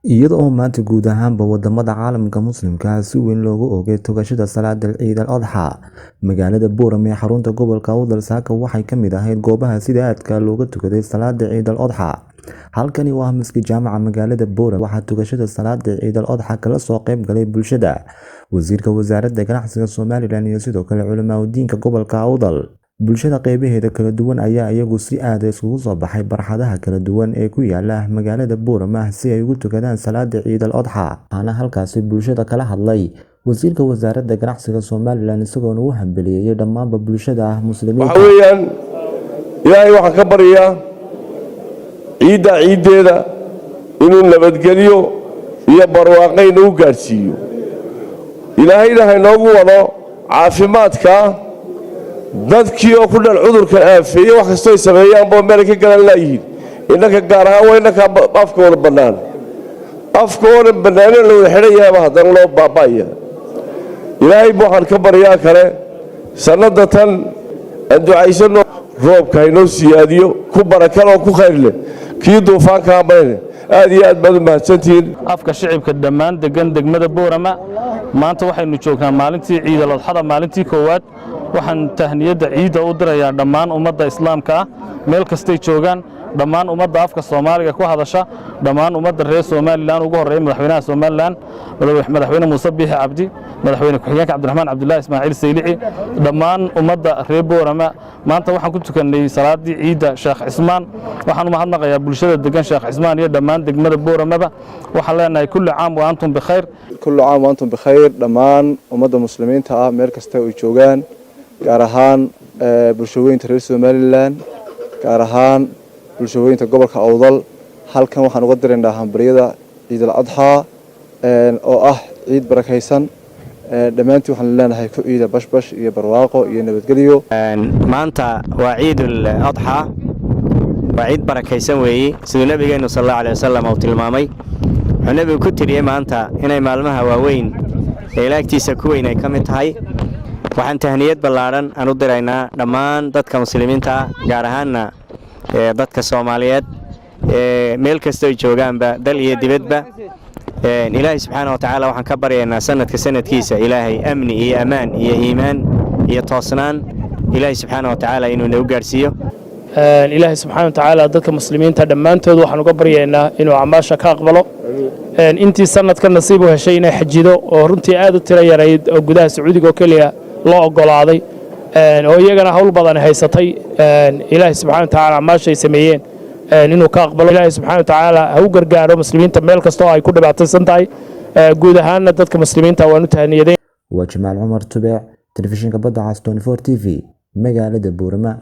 iyada oo maanta guud ahaanba wadamada caalamka muslimka si weyn loogu oogay togashada salaada Ciid al-Adha magaalada Boorame ee xarunta gobolka Awdal Saaka waxay ka mid ahayd goobaha sida aadka looga tukaday salaada Ciid al-Adha. halkani waa masjidka jaamaca magaalada Boorame waxaa togashada salaada Ciid al-Adha kala soo qayb galay bulshada, wasiirka wasaaradda ganacsiga Soomaaliland iyo sidoo kale culamaa diinka gobolka Awdal. bulshada qaybaheeda kala duwan ayaa iyagu si aad ah isugu soo baxay barxadaha kala duwan ee ku yaala magaalada Boorame si ay ugu tukadaan salaada Ciid al-Adha. ana halkaasi bulshada kala hadlay wasiirka wasaaradda ganacsiga Soomaaliland isagoo uu hambeliyay dhammaanba bulshada muslimiinta. waxa weeyaan ilaahay waxaan ka baryaa ciideeda inuu nabadgeliyo iyo barwaaqo u gaarsiiyo. ilaahayna ha inoogu wado caafimaadka dadkii oo ku dhal cudurkan aafeeyay wax kasta ay sameeyaan boo meel ka galan laayihiin innaka gaar ahaan waa innaka afkooda bannaan loo wada xidhan yahay haddana loo baaba'aya. ilaahay waxaan ka baryaa kale sanada tan aan ducaysano roobka inoo siyaadiyo ku barakad oo ku khayr leh kii duufaanka abayn aad iyo aad baad u mahadsantihiin. afka shicibka dhammaan degan degmada Boorame maanta waxaynu joognaa maalintii Ciid al-Adha maalintii koowaad. waxaan tahniyada ciida u dirayaa dhammaan ummadda islaamka ah meel kastay joogaan, dhammaan ummadda afka Soomaaliga ku hadasha, dhammaan ummadda reer Soomaaliland ugu horeeyay madaxweynaha Soomaaliland madaxweyne Muuse Biixi Cabdi, madaxweyne ku-xigeenka Cabdiraxmaan Cabdullaahi Ismaaciil Saylici, dhammaan ummadda reer Boorame. maanta waxaan ku tukanay salaadii ciida Sheekh Cismaan. waxaan u mahadnaqayaa bulshada degan Sheekh Cismaan iyo dhammaan degmada Boorame. waxaan leenahay kullu caam wa antum bikhayr. kullu caam wa antum bikhayr dhammaan ummadda muslimiinta ah meel kasta ay joogaan, gaar ahaan bulshooyinka reer Soomaaliland, gaar ahaan bulshooyinka gobolka Awdal. halkan waxaan uga direynaa hambaliyada Ciid al-Adha oo ah ciid barakaysan. dhammaantii waxaan leenahay ku ciida bashbash iyo barwaaqo iyo nabadgelyo. maanta waa Ciid al-Adha, waa ciid barakaysan weeye sidoo nabigeenu sallallahu alayhi wasallam uu tilmaamay. wuxuu nabigu ku tiriyay maanta inay maalmaha waaweyn ee ilaagtiisa ku weyn ay ka mid tahay. waxaan tahniyad ballaaran aan u diraynaa dhammaan dadka muslimiinta ah, gaar ahaanna dadka Soomaaliyeed meel kasta ay joogaanba dal iyo dibadba. ilaahay subxaanahu wa ta'aala waxaan ka baryaynaa sanadkiisa ilaahay amni iyo amaan iyo iimaan iyo toosnaan ilaahay subxaanahu wa ta'aala inuu nagu gaarsiiyo. ilaahay subxaanahu wa ta'aala dadka muslimiinta dhammaantood waxaan uga baryaynaa inuu amaasha ka aqbalo. intii sanadka nasiib u heshay inay xajido oo runtii aad u tiro yarayd oo gudaha Sacuudiga oo kaliya loo ogolaaday oo iyagana hawl badan haysatay. ilaahay subxaanahu wa ta'aala amaasha ay sameeyeen inuu ka aqbalo. ilaahay subxaanahu wa ta'aala ha u gargaaro muslimiinta meel kasta oo ay ku dhibaataysan tahay. guud ahaanna dadka muslimiinta waan u tahniyadeyn. waa Jamaal Cumar Tubeec, telefishinka Badda Cas 24 TV magaalada Boorame.